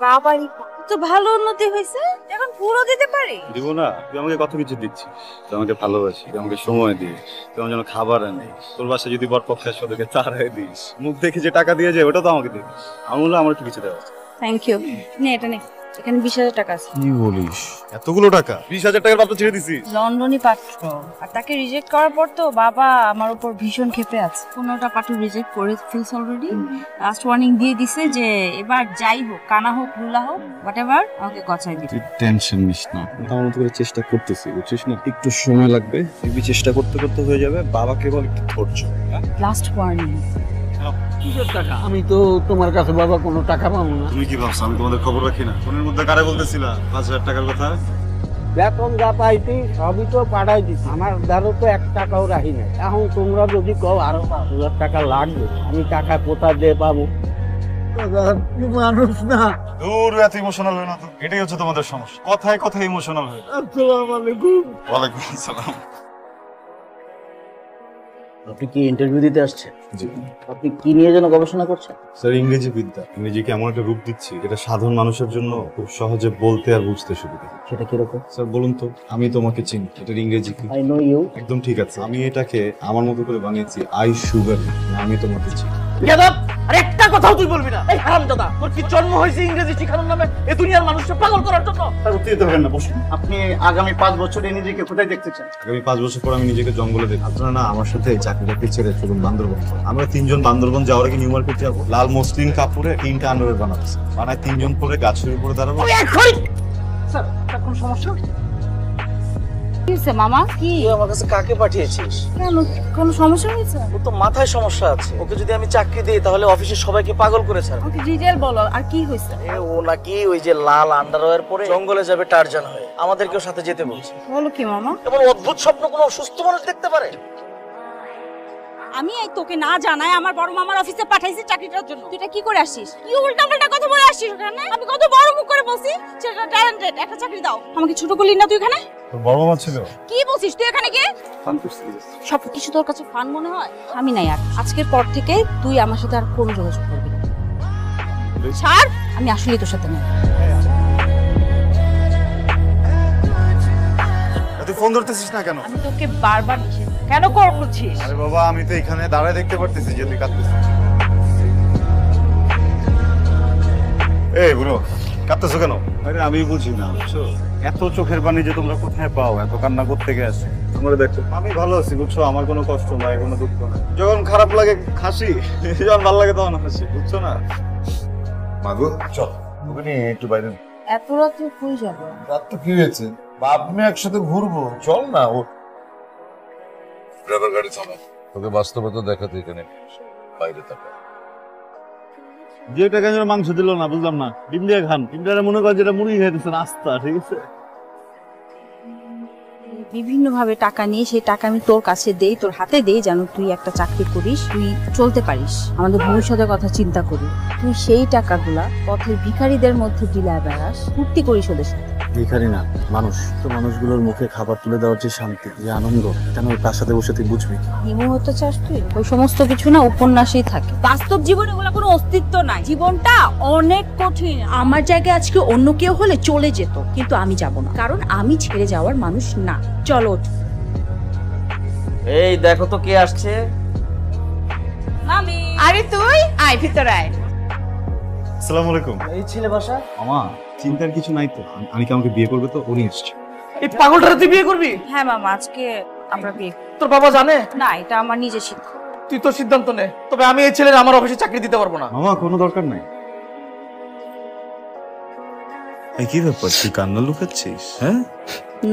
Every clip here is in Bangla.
বাবারই তো ভালো উন্নতি হয়েছে, এখন পুরো দিতে পারি। দিব না? তুই আমাকে কত কিছু দিচ্ছিস, তুই আমাকে ভালোবাসি, তুই আমাকে সময় দিস, তুই আমার জন্য খাবার আনিস, তোর বাসায় যদি বর পক্ষের সদস্যকে চারাই দিস, মুখ দেখে যে টাকা দিয়ে যায় ওটা তো আমাকে দিস। আমার মনে হয় আমার একটু কিছু দেওয়া আছে। Thank you. নে এটা নে, এখানে 20,000 টাকা আছে। কি বলিস, এতগুলো টাকা? 20,000 টাকার পাত্র ছেড়ে দিছিস? লন্ডনই পাত্র, আর তাকে রিজেক্ট করার পর তো বাবা আমার উপর ভীষণ ক্ষেপে আছে। 15টা পাত্র রিজেক্ট করে ফেলছে অলরেডি। লাস্ট ওয়ার্নিং দিয়ে দিছে যে এবার যাই হোক, কানা হোক লুলা হোক হোয়াটএভার, আমাকে গছাই দিতে। তুই টেনশন নিস না, আমার মতো করে চেষ্টা করতেছি, বুঝছিস না? একটু সময় লাগবে, তুই চেষ্টা করতে করতে হয়ে যাবে। বাবাকে বল একটু ধৈর্য। Last warning. কিসের টাকা? আমি তো তোমার কাছে বাবা কোনো টাকা পাবো না। তুমি কি ভাবছো আমি তোমাদের খবর রাখি না? ফোনের মধ্যে কারে বলতেছিলা 5,000 টাকার কথা? বেতন যা পাইছি সবই তো পাঠাই দিচ্ছি, আমার দ্বারও তো 1 টাকাও রাখি নাই। এখন তোমরা যদি কও আরো 5,000 টাকা লাগবে, আমি টাকা কোথা দিয়ে পাবো? মানুষ না। দূর, এত ইমোশনাল হয় না তো, এটাই হচ্ছে তোমাদের সমস্যা, কথায় কথায় ইমোশনাল হয়। আসসালামু আলাইকুম। ওয়ালাইকুম আসসালাম। আপনি কি ইন্টারভিউ দিতে আসছেন? জি আপনি কি নিয়ে যেন গবেষণা করছেন? স্যার, ইংরেজি বিদ্যা। ইংরেজিকে এমন একটা রূপ দিচ্ছি যেটা সাধারণ মানুষের জন্য খুব সহজে বলতে আর বুঝতে সুবিধা। সেটা কিরকম? স্যার বলুন তো, আমি তোমাকে চিনি, এটার ইংরেজি কি? I know you. একদম ঠিক আছে, আমি এটাকে আমার মতো করে বানিয়েছি আই সুগার, আমি তোমাকে চিনি। বেয়াদব! আর একটা কথাও তুই বলবি না। এই হারামজাদা, তোর কি জন্ম হয়েছে ইংরেজি শেখানোর নামে এই দুনিয়ার মানুষকে পাগল করার জন্য? স্যার উত্তেজিত হবেন না, বসুন। আপনি আগামী 5 বছরে নিজেকে কোথায় দেখতে চান? আগামী 5 বছর পর আমি নিজেকে জঙ্গলে দেখি। আপনারা না আমার সাথে এই চাকরিটা ছেড়ে চলুন বান্দরবন। আমরা 3জন বান্দরবন যাওয়ার আগে নিউ মার্কেট যাবো, লাল মসলিন কাপড়ে 3টা আন্ডারওয়্যার বানাচ্ছি, বানায় 3জন পরে গাছের উপরে দাঁড়াবো। স্যার, তার কোনো সমস্যা? কি হয়েছে মামা? কি তুই আমার কাছে কাকে পাঠিয়েছিস? কেন, কোনো সমস্যা হয়েছে? ওর তো মাথায় সমস্যা আছে। ওকে যদি আমি চাকরি দিই তাহলে অফিসের সবাইকে পাগল করে ছাড়বে। আমাকে ডিটেইল বলো, আর কি হয়েছে? ও নাকি ওই যে লাল আন্ডারওয়্যার পরে জঙ্গলে যাবে টারজান হয়ে, আমাদেরকেও সাথে যেতে বলছে। বলো কি মামা? এমন অদ্ভুত স্বপ্ন কোনো সুস্থ মানুষ দেখতে পারে? আমি এই তোকে না জানাই আমার বড় মামার অফিসে পাঠাইছি চাকরিটার জন্য, তুই এটা কি করে আসছিস? কি উল্টাপাল্টা কথা বলে আসছিস ওখানে? আমি কত বড় মুখ করে বলছি সেটা ট্যালেন্টেড, একটা চাকরি দাও। আমাকে ছোট করলি না তুই এখানে? তোর বড় মামা ছিল? কি বলছিস তুই এখানে গিয়ে? সব কিছু তোর কাছে ফান মনে হয়? আমি নাই, আর আজকের পর থেকে তুই আমার সাথে আর কোনো যোগাযোগ করবি না। ছাড়, আমি আসলেই তোর সাথে নাই। তুই ফোন ধরতেছিস না কেন? আমি তোকে বারবার নিষেধ কেন করছিস? আরে বাবা, আমি তো এখানে দাঁড়ায় দেখতে পারতেছি যে তুই কাঁদতেছিস। এই বুড়ো, কাঁদতেছো কেন? আরে আমি বুঝি না, বুঝছো? এত চোখের পানি যে তোমরা কোথায় পাও, এত কান্না করতে গেছে। তোমরা দেখো আমি ভালো আছি, বুঝছো? আমার কোনো কষ্ট নাই, কোনো দুঃখ নাই। যখন খারাপ লাগে হাসি, যখন ভালো লাগে তখন হাসি, বুঝছো না? মাগো চল, ওকে নিয়ে একটু বাইরে। এত রাতে কই যাবো? রাত তো কি হয়েছে, বাপ মেয়ে একসাথে ঘুরবো, চল না। ও ড্রাইভার গাড়ি চালা, তোকে বাস্তবতা দেখাতে এখানে বাইরে থাকা। যে টাকা যেন মাংস দিল না, বুঝলাম না। ডিম দিয়ে খান, ডিমটা মনে কর যেটা মুড়ি খাইতেছেন আস্তা, ঠিক আছে? বিভিন্ন ভাবে টাকা নিয়ে সেই টাকা আমি তোর কাছে দেই, তোর হাতে দেই, যেন তুই একটা চাকরি করিস, তুই চলতে পারিস, আমাদের ভবিষ্যতের কথা চিন্তা করি। তুই সেই টাকাগুলা পথের ভিখারিদের মধ্যে বিলায় বেড়াস, ফুর্তি করিস ওদের সাথে। ভিখারি না, মানুষ। তো মানুষগুলোর মুখে খাবার তুলে দেওয়ার যে শান্তি, যে আনন্দ, কেন ওই প্রাসাদে বসে তুই বুঝবি কি? হিমু হতে চাস তুই? ওই সমস্ত কিছু না উপন্যাসেই থাকে, বাস্তব জীবনে ওগুলা কোনো অস্তিত্ব নাই। জীবনটা অনেক কঠিন। আমার জায়গায় আজকে অন্য কেউ হলে চলে যেত, কিন্তু আমি যাব না, কারণ আমি ছেড়ে যাওয়ার মানুষ না। চলো। এই দেখো তো কে আসছে। মামি। আরে তুই আয় ভিতরে আয়। আসসালামু আলাইকুম। এই ছেলে বাসা? মামা চিন্তার কিছু নাই তো, আমি কি আমাকে বিয়ে করবে তো? উনি এসছে। এই পাগলটারে তুই বিয়ে করবি? হ্যাঁ মামা, আজকে আমরা বিয়ে। তোর বাবা জানে? না, এটা আমার নিজের সিদ্ধান্ত। তুই তোর সিদ্ধান্ত নে, তবে আমি এই ছেলের আমার অফিসে চাকরি দিতে পারবো না। মামা কোনো দরকার নাই। এই কি ব্যাপার, তুই কান্না লুকাচ্ছিস? হ্যাঁ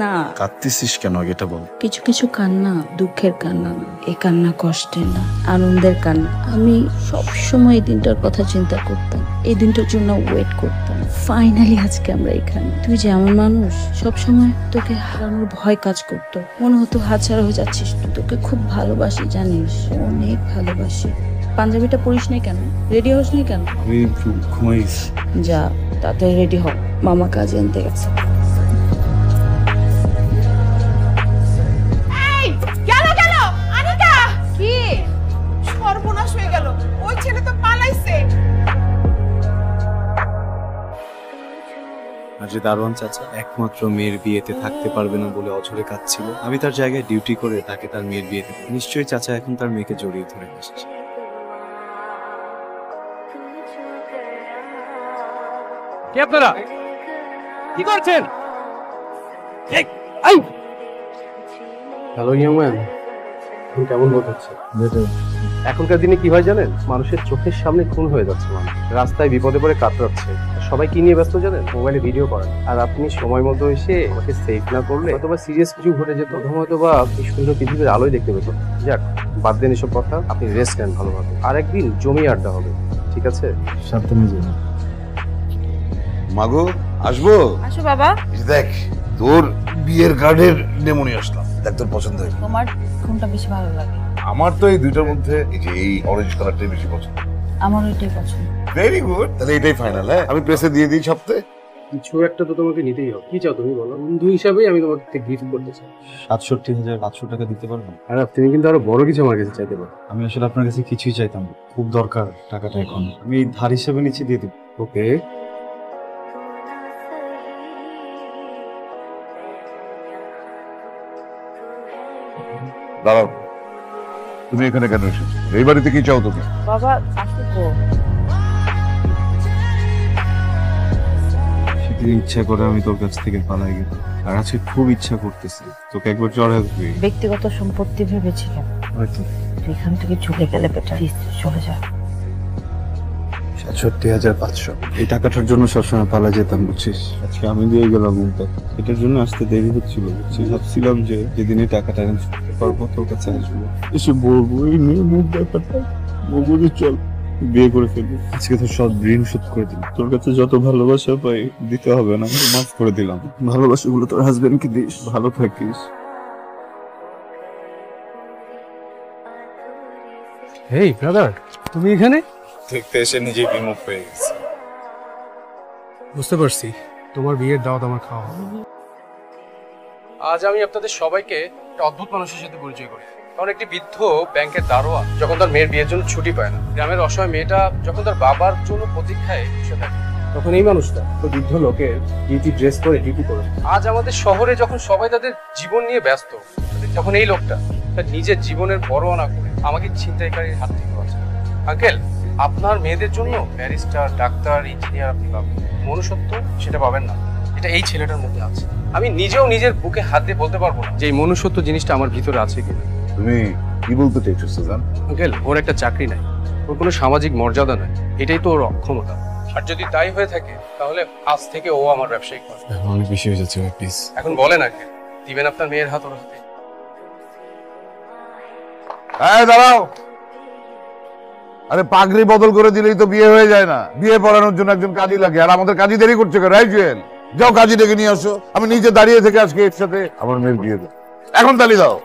না, কাঁদতেছিস কেন আগে এটা বল। কিছু কিছু কান্না দুঃখের কান্না না, এই কান্না কষ্টের না, আনন্দের কান্না। আমি সব সময় এই দিনটার কথা চিন্তা করতাম, এই দিনটার জন্য ওয়েট করতাম। ফাইনালি আজকে আমরা এখানে। তুই যে এমন মানুষ, সব সময় তোকে হারানোর ভয় কাজ করতো, মনে হতো হাতছাড়া হয়ে যাচ্ছিস। তোকে খুব ভালোবাসি জানিস, অনেক ভালোবাসি। পাঞ্জাবিটা পরিস নাই কেন? রেডি হস নি কেন? আমি ঘুমাইস। যা তাড়াতাড়ি রেডি হ, মামা কাজে আনতে গেছে। গেল গেল আনিকা, কি সর্বনাশ হয়ে গেল, ওই ছেলে তো পালাইছে। আর যে দারোয়ান চাচা একমাত্র মেয়ের বিয়েতে থাকতে পারবে না বলে অঝরে কাঁদছিল, আমি তার জায়গায় ডিউটি করে তাকে তার মেয়ের বিয়ে দেব। নিশ্চয়ই চাচা এখন তার মেয়েকে জড়িয়ে ধরে বসেছে। কি আপনারা কি করছেন? হ্যালো ইয়াং ম্যান, এখন কেমন বোধ হচ্ছে? এখনকার দিনে কি হয় জানেন, মানুষের চোখের সামনে খুন হয়ে যাচ্ছে, মানুষ রাস্তায় বিপদে পড়ে কাতরাচ্ছে। সবাই কি নিয়ে ব্যস্ত জানেন? মোবাইলে ভিডিও করেন। আর আপনি সময় মতো এসে আমাকে সেভ না করলে হয়তোবা সিরিয়াস কিছু ঘটে যেত, হয়তোবা এই সুন্দর পৃথিবীর আলোয় দেখতে পেতেন। যাক, বাদ দেন এসব কথা, আপনি রেস্ট নেন ভালোভাবে। আর একদিন জমি আড্ডা হবে, ঠিক আছে? সাবধানে যাবেন। মাগো আসবো? আসো বাবা। এই যে দেখ, তোর বিয়ের কার্ডের ডেমো নিয়ে আসলাম, দেখ তোর পছন্দ হয়েছে। তোমার কোনটা বেশি ভালো লাগে? আমার তো এই দুইটার মধ্যে এই যে এই অরেঞ্জ কালারটাই বেশি পছন্দ। আমার ওইটাই পছন্দ। ভেরি গুড, তাহলে এটাই ফাইনাল। হ্যাঁ, আমি প্রেসে দিয়ে দিই সপ্তাহে। কিছু একটা তো তোমাকে নিতেই হবে। কি চাও তুমি বলো? বন্ধু হিসাবেই আমি তোমাকে গিফট করতে চাই। ৬৭,৫০০ টাকা দিতে পারবেন? আর তুমি কিন্তু আরো বড় কিছু আমার কাছে চাইতে পারো। আমি আসলে আপনার কাছে কিছুই চাইতাম না। খুব দরকার টাকাটা এখন। আমি ধার হিসেবে নিচে দিয়ে দেব। ওকে, দাঁড়াও, তুমি এখানে কেন এসেছো? এই বাড়িতে কি চাও তুমি? বাবা আসো। সেদিন ইচ্ছা করে আমি তোর কাছ থেকে পালাই গেলাম, আর আজকে খুব ইচ্ছা করতেছে তোকে একবার জড়াই ধরি। ব্যক্তিগত সম্পত্তি ভেবেছিলাম, হয়তো এখান থেকে চলে গেলে বেটা। চলে যা। ৬৭,৫০০ এই টাকাটার জন্য সবসময় পালা যেতাম, বুঝছিস? আজকে আমি দিয়ে গেলাম মুখটা, এটার জন্য আসতে দেরি হচ্ছিল, বুঝছিস? ভাবছিলাম যে যেদিন এই টাকাটা অ্যারেঞ্জ করতে পারবো তোর কাছে আসবো, এসে বলবো এই নিয়ে মুখ ব্যাপারটা বলবো চল বিয়ে করে ফেলবো। আজকে তো সব ঋণ শোধ করে দিলাম, তোর কাছে যত ভালোবাসা পাই দিতে হবে না, মাফ করে দিলাম। ভালোবাসাগুলো তোর হাজবেন্ডকে দিস, ভালো থাকিস। হেই ব্রাদার, তুমি এখানে? দেখতে এসে নিজেই বিমুখ হয়ে গেছে। বুঝতে পারছি, তোমার বিয়ের দাওয়াত আমার খাওয়া হবে। আজ আমি আপনাদের সবাইকে একটা অদ্ভুত মানুষের সাথে পরিচয় করি। কারণ একটি বৃদ্ধ ব্যাংকের দারোয়ান যখন তার মেয়ের বিয়ের জন্য ছুটি পায় না, গ্রামের অসহায় মেয়েটা যখন তার বাবার জন্য প্রতীক্ষায় বসে থাকে, তখন এই মানুষটা তো বৃদ্ধ লোকের ডিউটি ড্রেস করে ডিউটি করে। আজ আমাদের শহরে যখন সবাই তাদের জীবন নিয়ে ব্যস্ত, তখন এই লোকটা তার নিজের জীবনের পরোয়া না করে আমাকে ছিনতাইকারীর হাত থেকে বাঁচায়। আঙ্কেল, আপনার মেয়েদের জন্য ব্যারিস্টার, ডাক্তার, ইঞ্জিনিয়ার আপনি পাবেন, মনুষ্যত্ব সেটা পাবেন না। এটা এই ছেলেটার মধ্যে আছে। আমি নিজেও নিজের বুকে হাত দিয়ে বলতে পারবো না যে এই মনুষ্যত্ব জিনিসটা আমার ভিতরে আছে কিনা। তুমি কি বলতে চাইছো সুজান? আঙ্কেল, ওর একটা চাকরি নাই, ওর কোনো সামাজিক মর্যাদা নাই, এটাই তো ওর অক্ষমতা। আর যদি তাই হয়ে থাকে তাহলে আজ থেকে ও আমার ব্যবসায়িক করে। অনেক বেশি হয়ে যাচ্ছে, প্লিজ। এখন বলেন আঙ্কেল, দিবেন আপনার মেয়ের হাত ওর হাতে? হ্যাঁ দাঁড়াও, আরে পাগড়ি বদল করে দিলেই তো বিয়ে হয়ে যায় না। বিয়ে পড়ানোর জন্য একজন কাজী লাগে, আর আমাদের কাজী দেরি করছে কেন? এই জুয়েল, যাও কাজী ডেকে নিয়ে আসো, আমি নিজে দাঁড়িয়ে থেকে আজকে এর সাথে আমার মেয়ের বিয়ে দাও। এখন তালি দাও।